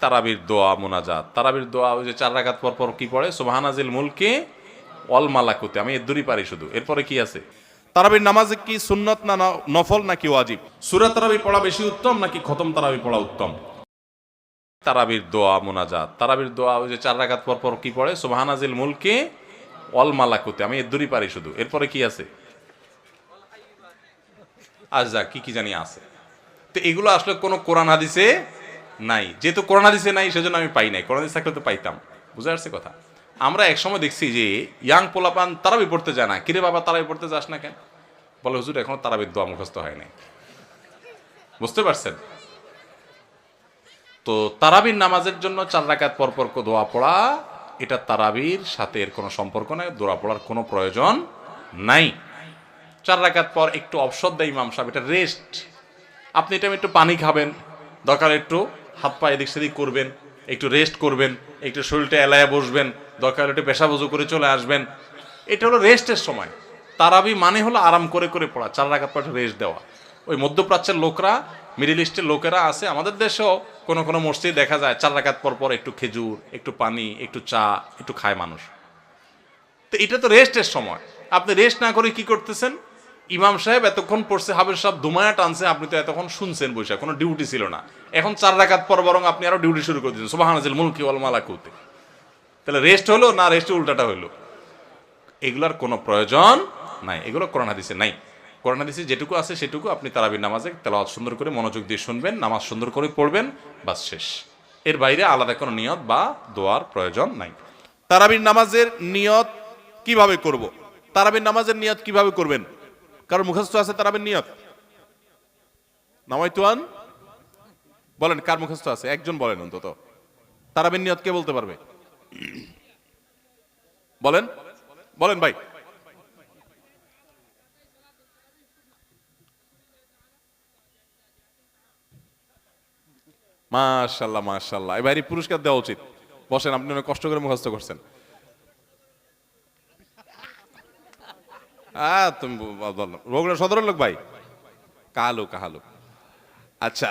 তারাবির দোয়া মোনাজাত, তারাবির দোয়া ওই যে 4 রাকাত পর পর কি পড়ে, সুবহানাজিল মুলকে ওয়াল মালাকুতে, আমি এর দূরই পারি শুধু। এরপরে কি আছে? তারাবির নামাজে কি সুন্নত না নফল নাকি ওয়াজিব? সূরা তারাবি পড়া বেশি উত্তম নাকি খতম তারাবি পড়া উত্তম? তারাবির দোয়া মোনাজাত, তারাবির দোয়া ওই যে 4 রাকাত পর পর কি পড়ে, সুবহানাজিল মুলকে ওয়াল মালাকুতে, আমি এর দূরই পারি শুধু। এরপরে কি আছে? আচ্ছা কি জানি আছে। তো এগুলো আসলে কোনো কোরআন হাদিসে নাই, যেহেতু কোরআন হাদিসে নাই সেজন্য আমি পাই নাই, কোরআন হাদিস থাকলে তো পাইতাম। বুঝে আসছে কথা? আমরা একসময় দেখছি যে ইয়াং পোলাপান তারাবি পড়তে যায় না। কিরে বাবা তারাবি পড়তে যাস না কেন? বলে হুজুর এখনো তারাবির দোয়া মুখস্থ হয় নাই। বুঝতে পারছেন? তো তারাবির নামাজের জন্য 4 রাকাত পর পর দোয়া পড়া, এটা তারাবির সাথে এর কোনো সম্পর্ক নাই, দোয়া পড়ার কোনো প্রয়োজন নাই। 4 রাকাত পর একটু অবসর দেয় ইমাম সাহেব, এটা রেস্ট। আপনি এটা একটু পানি খাবেন, দরকার একটু হাত পা এদিক সেদিক করবেন, একটু রেস্ট করবেন, একটু শরীরটা এলায়া বসবেন, দরকার একটু পেশাব ওযু করে চলে আসবেন। এটা হলো রেস্টের সময়। তারাবি মানে হলো আরাম করে করে পড়া, 4 রাকাত পর রেস্ট দেওয়া। ওই মধ্যপ্রাচ্যের লোকরা, মিডিল ইস্টের লোকেরা আছে, আমাদের দেশেও কোনো কোনো মসজিদে দেখা যায় 4 রাকাত পর পর একটু খেজুর, একটু পানি, একটু চা একটু খায় মানুষ। তো এটা তো রেস্টের সময়, আপনি রেস্ট না করে কি করতেছেন? ইমাম সাহেব এতক্ষণ পড়ছে, হাফেজ সাহেব ধুমায়া টানছে, আপনি তো এতক্ষণ শুনছেন বৈশা, কোনো ডিউটি ছিল না। এখন 4 রাকাত পর বরং আপনি আরো ডিউটি শুরু করে দিচ্ছেন, সুবহানাজিল মুলকি ওয়াল মালাকুতে। তাহলে রেস্ট হলো না রেস্টের উল্টাটা হইলো? এগুলার কোনো প্রয়োজন নাই, এগুলো কোরআন হাদিসে নাই। কোরআন হাদিসে যেটুকু আছে সেটুকু আপনি তারাবির নামাজে তেলাওয়াত সুন্দর করে মনোযোগ দিয়ে শুনবেন, নামাজ সুন্দর করে পড়বেন, বাস শেষ। এর বাইরে আলাদা কোনো নিয়ত বা দোয়ার প্রয়োজন নাই। তারাবির নামাজের নিয়ত কিভাবে করব? তারাবির নামাজের নিয়ত কিভাবে করবেন? কারণ মুখস্থ আছে তারাবির নিয়ত? নামাইতুয়ান বলেন, কার মুখস্থ আছে? একজন বলেন অন্তত। তারাবির নিয়ত কে বলতে পারবে? বলেন বলেন ভাই। মাশাআল্লাহ মাশাআল্লাহ, এই ভাইরে পুরস্কার দেওয়া উচিত। বসেন, আপনি অনেক কষ্ট করে মুখস্থ করছেন। তুমি বগুড়া সদরের লোক ভাই? কালু কাহালু। আচ্ছা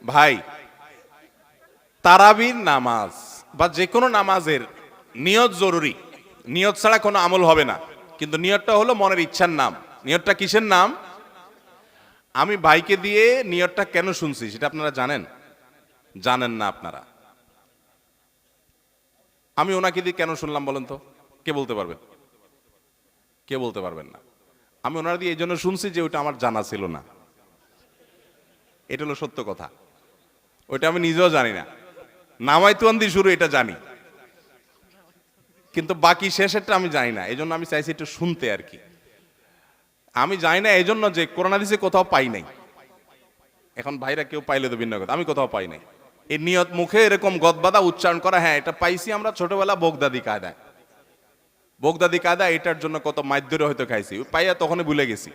ভাই, তারাবির নামাজ বা যে কোনো নামাজের নিয়ত জরুরি। নিয়ত ছাড়া কোনো আমল হবে না। কিন্তু নিয়তটা হলো মনের ইচ্ছার নাম। নিয়তটা কিসের নাম? আমি ভাইকে দিয়ে নিয়তটা কেন শুনছি সেটা আপনারা জানেন? জানেন না আপনারা? আমি ওনাকে দিয়ে কেন শুনলাম বলেন তো? কে বলতে পারবেন? কে বলতে পারবেন না? আমি ওনার দিয়ে এই জন্য শুনছি যে ওইটা আমার জানা ছিল না। এটা হলো সত্য কথা। ওইটা আমি নিজেও জানি না। নামাইতুয়ান দিয়ে শুরু এটা জানি, কিন্তু বাকি শেষেরটা আমি জানি না। এই জন্য আমি চাইছি একটু শুনতে আর কি। আমি জানি না এই জন্য যে কোরআন হাদিসে কোথাও পাই নাই। এখন ভাইরা কেউ পাইলে তো ভিন্ন কথা, আমি কোথাও পাই নাই। এই নিয়ত মুখে এরকম গদবাদা উচ্চারণ করা, হ্যাঁ এটা পাইছি আমরা ছোটবেলা বগদাদি কায়দায়। বগদাদি কায়দা এটার জন্য কত মাইদ্যরে হয়তো খাইছি, পাইয়া তখনই ভুলে গেছি।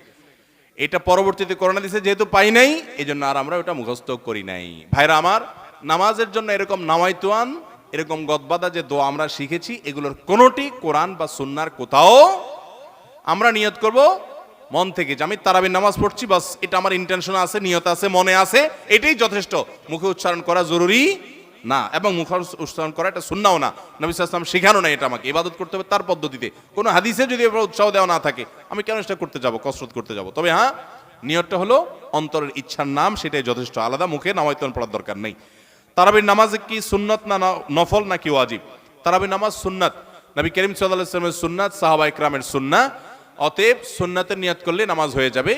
এটা পরবর্তীতে কোরআন হাদিসে যেহেতু পাই নাই, এই জন্য আর আমরা ওটা মুখস্থ করি নাই। ভাইরা আমার, নামাজের জন্য এরকম নামাইতুয়ান, এরকম গদবাদা যে দোয়া আমরা শিখেছি, এগুলোর কোনোটি কোরআন বা সুন্নাহর কোথাও আমরা নিয়ত করব মন থেকে যে আমি তারাবির নামাজ পড়ছি, বাস এটা আমার ইন্টেনশন আছে, নিয়ত আছে, মনে আছে, এটাই যথেষ্ট। মুখে উচ্চারণ করা জরুরি না, এবং মুখে উচ্চারণ করা এটা সুন্নাহও না। নবী সাল্লাল্লাহু আলাইহি ওয়াসাল্লাম শেখানো না এটা আমাকে। ইবাদত করতে হবে তার পদ্ধতিতে। কোনো হাদিসে যদি এবার উৎসাহ দেওয়া না থাকে, আমি কেন সেটা করতে যাব, কসরত করতে যাব? তবে হ্যাঁ, নিয়তটা হলো অন্তরের ইচ্ছার নাম, সেটাই যথেষ্ট। আলাদা মুখে নামাইতুয়ান পড়ার দরকার নেই। তারাবির নামাজে কি সুন্নত না নফল নাকি ওয়াজিব? তারাবির নামাজ সুন্নাত। নবী করিম সাল্লাল্লাহু আলাইহি ওয়াসাল্লামের সুন্নাত, সাহাবা ইকরামের সুন্নাহ। অতএব সুন্নাতের নিয়ত করলে নামাজ হয়ে যাবে।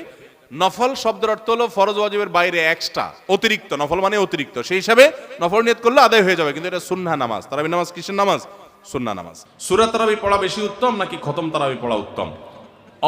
নফল শব্দের অর্থ হলো ফরজ ওয়াজিবের বাইরে এক্সট্রা, অতিরিক্ত। নফল মানে অতিরিক্ত, সেই হিসাবে নফল নিয়ত করলে আদায় হয়ে যাবে, কিন্তু এটা সুন্নাহ নামাজ। তারাবির নামাজ কিসের নামাজ? সুন্নাহ নামাজ। সূরা তারাবি পড়া বেশি উত্তম নাকি খতম তারাবি পড়া উত্তম?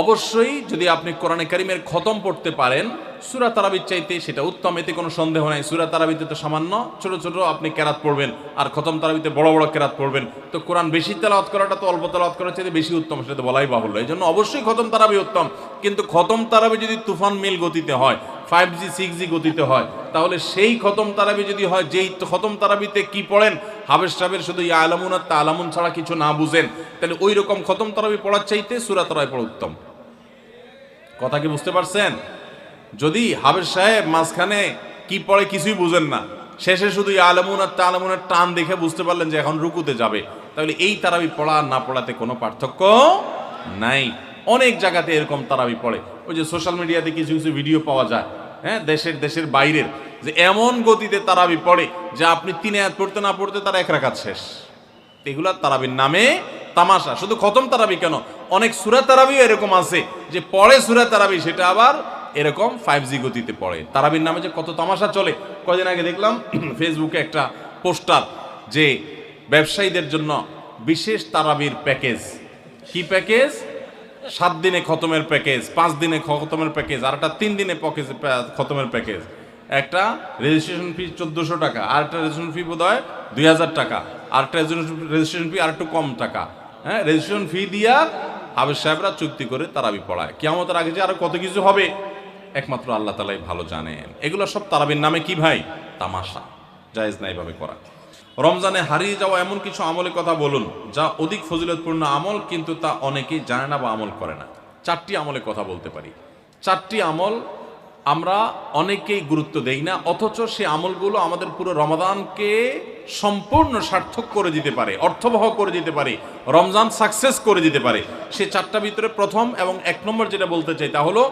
অবশ্যই যদি আপনি কোরআনে কারিমের খতম পড়তে পারেন, সূরা তারাবির চাইতে সেটা উত্তম, এতে কোনো সন্দেহ নাই। সূরা তারাবিতে তো সামান্য ছোট ছোট আপনি কেরাত পড়বেন, আর খতম তারাবিতে বড় বড় কেরাত পড়বেন। তো কোরআন বেশি তেলাওয়াত করাটা তো অল্প তেলাওয়াত করার চাইতে বেশি উত্তম, সেটা তো বলাই বাহুল্য। এই জন্য অবশ্যই খতম তারাবি উত্তম। কিন্তু খতম তারাবি যদি তুফান মিল গতিতে হয়, 5G 6G গতিতে হয়, তাহলে সেই খতম তারাবি যদি হয়, যেই খতম তারাবিতে কি পড়েন, হাফেজ সাহেবের শুধু ইয়া আলামুন আর তালামুন ছাড়া কিছু না বুঝেন, তাহলে ওই রকম খতম তারাবি পড়ার চাইতে সূরা তারাবি পড়া উত্তম। কথা কি বুঝতে পারছেন? যদি হাফেজ সাহেব মাঝখানে কি পড়ে কিছুই বুঝেন না, শেষে শুধু ইয়ালামুন আর তালামুনের টান দেখে বুঝতে পারলেন যে এখন রুকুতে যাবে, তাহলে এই তারাবি পড়া আর না পড়াতে কোনো পার্থক্য নাই। অনেক জায়গাতে এরকম তারাবি পড়ে, ওই যে সোশ্যাল মিডিয়াতে কিছু কিছু ভিডিও পাওয়া যায়, হ্যাঁ, দেশের বাইরের, যে এমন গতিতে তারাবি পড়ে যে আপনি 3 আয়াত পড়তে না পড়তে তার 1 রাকাত শেষ। এগুলা তারাবির নামে তামাশা। শুধু খতম তারাবি কেন, অনেক সূরা তারাবিও এরকম আছে যে পড়ে সূরা তারাবি, সেটা আবার এরকম 5G গতিতে পড়ে। তারাবির নামে যে কত তামাশা চলে। কয়দিন আগে দেখলাম ফেসবুকে একটা পোস্টার, যে ব্যবসায়ীদের জন্য বিশেষ তারাবির প্যাকেজ। কি প্যাকেজ? 7 দিনে খতমের প্যাকেজ, 5 দিনে খতমের প্যাকেজ, আর একটা 3 দিনে খতমের প্যাকেজ। একটা রেজিস্ট্রেশন ফি 1400 টাকা, আর একটা রেজিস্ট্রেশন ফি বোধ হয় 2000 টাকা, আর একটা রেজিস্ট্রেশন ফি আর একটু কম টাকা। হ্যাঁ, রেজিস্ট্রেশন ফি দিয়া হাফেজ সাহেবরা চুক্তি করে তারাবি পড়ায়। কিয়ামতের আগে যে আরো কত কিছু হবে একমাত্র আল্লাহ তাআলাই ভালো জানেন। এগুলো সব তারাবির নামে কি ভাই? তামাশা। জায়েজ না এভাবে করা। রমজানে হারিয়ে যাওয়া এমন কিছু আমলের কথা বলুন যা অধিক ফজিলতপূর্ণ আমল, কিন্তু তা অনেকেই জানে না বা আমল করে না। 4টি আমলের কথা বলতে পারি। 4টি আমল আমরা অনেকেই গুরুত্ব দেই না, অথচ সে আমলগুলো আমাদের পুরো রমাদানকে সম্পূর্ণ সার্থক করে দিতে পারে, অর্থবহ করে দিতে পারে, রমজান সাকসেস করে দিতে পারে। সে 4টার ভিতরে প্রথম এবং 1 নম্বর যেটা বলতে চাই তা হলো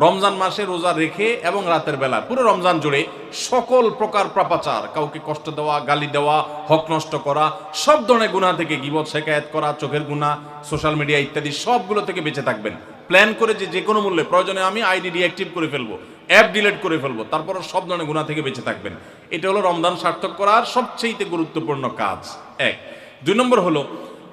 রমজান মাসে রোজা রেখে এবং রাতের বেলা পুরো রমজান জুড়ে সকল প্রকার পাপাচার, কাউকে কষ্ট দেওয়া, গালি দেওয়া, হক নষ্ট করা, সব ধরনের গুনাহ থেকে, গীবত শেকায়েত করা, চোখের গুনাহ, সোশ্যাল মিডিয়া ইত্যাদি সবগুলো থেকে বেঁচে থাকবেন। প্ল্যান করে যে কোনো মূল্যে, প্রয়োজনে আমি আইডি ডিঅ্যাক্টিভ করে ফেলবো, অ্যাপ ডিলিট করে ফেলবো, তারপরও সব ধরনের গুনাহ থেকে বেঁচে থাকবেন। এটা হলো রমজান সার্থক করার সবচেয়ে গুরুত্বপূর্ণ কাজ। 1। 2 নম্বর হলো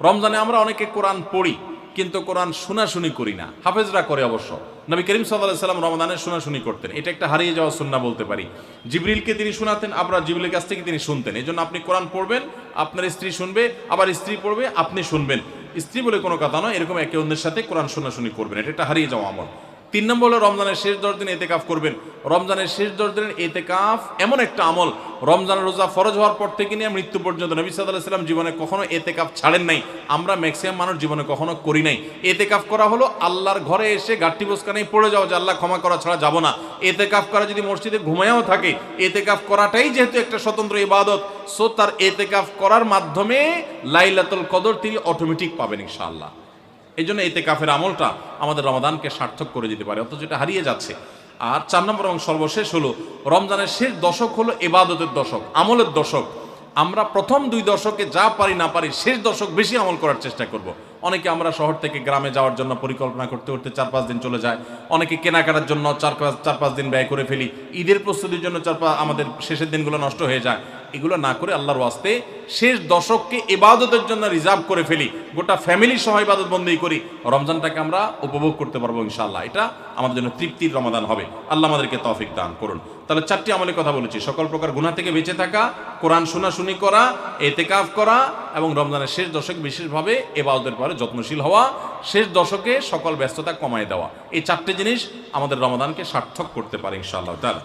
রমজানে আমরা অনেকে কোরআন পড়ি কিন্তু কোরআন শোনাশুনি করি না। হাফেজরা করে অবশ্য। নবী করিম সাল্লাল্লাহু আলাইহি সাল্লাম রমজানে শোনাশুনি করতেন। এটা একটা হারিয়ে যাওয়া সুন্নাহ বলতে পারি। জিবরিলকে তিনি শোনাতেন, আবার জিবরিলের কাছ থেকে তিনি শুনতেন। এই জন্য আপনি কোরআন পড়বেন, আপনার স্ত্রী শুনবে, আবার স্ত্রী পড়বে, আপনি শুনবেন। স্ত্রী বলে কোনো কথা নয়, এরকম একে অন্যের সাথে কোরআন শোনাশুনি করবেন। এটা একটা হারিয়ে যাওয়া আমল। 3 নম্বর হলো রমজানের শেষ 10 দিন এতেকাফ করবেন। রমজানের শেষ 10 দিনের এতেকাফ এমন একটা আমল, রমজানের রোজা ফরজ হওয়ার পর থেকে নিয়ে মৃত্যু পর্যন্ত নবী সাল্লাল্লাহু আলাইহি ওয়াসাল্লাম জীবনে কখনো এতেকাফ ছাড়েন নাই। আমরা ম্যাক্সিমাম মানুষ জীবনে কখনো করি নাই। এতেকাফ করা হলো আল্লাহর ঘরে এসে গাঁটটি বোসকানেই পড়ে যাও যে আল্লাহ ক্ষমা করা ছাড়া যাব না। এতেকাফ করা যদি মসজিদে ঘুমায়াও থাকে, এতেকাফ করাটাই যেহেতু একটা স্বতন্ত্র ইবাদত, সো তার এতেকাফ করার মাধ্যমে লাইলাতুল কদর তিনি অটোমেটিক পাবেন ইনশাআল্লাহ। এই জন্য এতেকাফের আমলটা আমাদের রমাদানকে সার্থক করে দিতে পারে, অথচ এটা হারিয়ে যাচ্ছে। আর 4 নম্বর এবং সর্বশেষ হলো রমজানের শেষ দশক হলো ইবাদতের দশক, আমলের দশক। আমরা প্রথম 2 দশকে যা পারি না পারি, শেষ দশক বেশি আমল করার চেষ্টা করব। অনেকে আমরা শহর থেকে গ্রামে যাওয়ার জন্য পরিকল্পনা করতে করতে 4-5 দিন চলে যায়। অনেকে কেনাকাটার জন্য 4-5 দিন ব্যয় করে ফেলি। ঈদের প্রস্তুতির জন্য আমাদের শেষের দিনগুলো নষ্ট হয়ে যায়। এগুলো না করে আল্লাহর ওয়াস্তে শেষ দশককে ইবাদতের জন্য রিজার্ভ করে ফেলি, গোটা ফ্যামিলি সহ ইবাদত বন্দেগী করি, রমজানটাকে আমরা উপভোগ করতে পারবো ইনশাআল্লাহ। এটা আমাদের জন্য তৃপ্তির রমাদান হবে। আল্লাহ আমাদেরকে তৌফিক দান করুন। তাহলে 4টি আমলের কথা বলেছি, সকল প্রকার গুনাহ থেকে বেঁচে থাকা, কোরআন শোনাশুনি করা, এতেকাফ করা এবং রমজানের শেষ দশকে বিশেষভাবে ইবাদতের পরে যত্নশীল হওয়া, শেষ দশকে সকল ব্যস্ততা কমায় দেওয়া। এই 4টি জিনিস আমাদের রমাদানকে সার্থক করতে পারে ইনশাআল্লাহ তাআলা।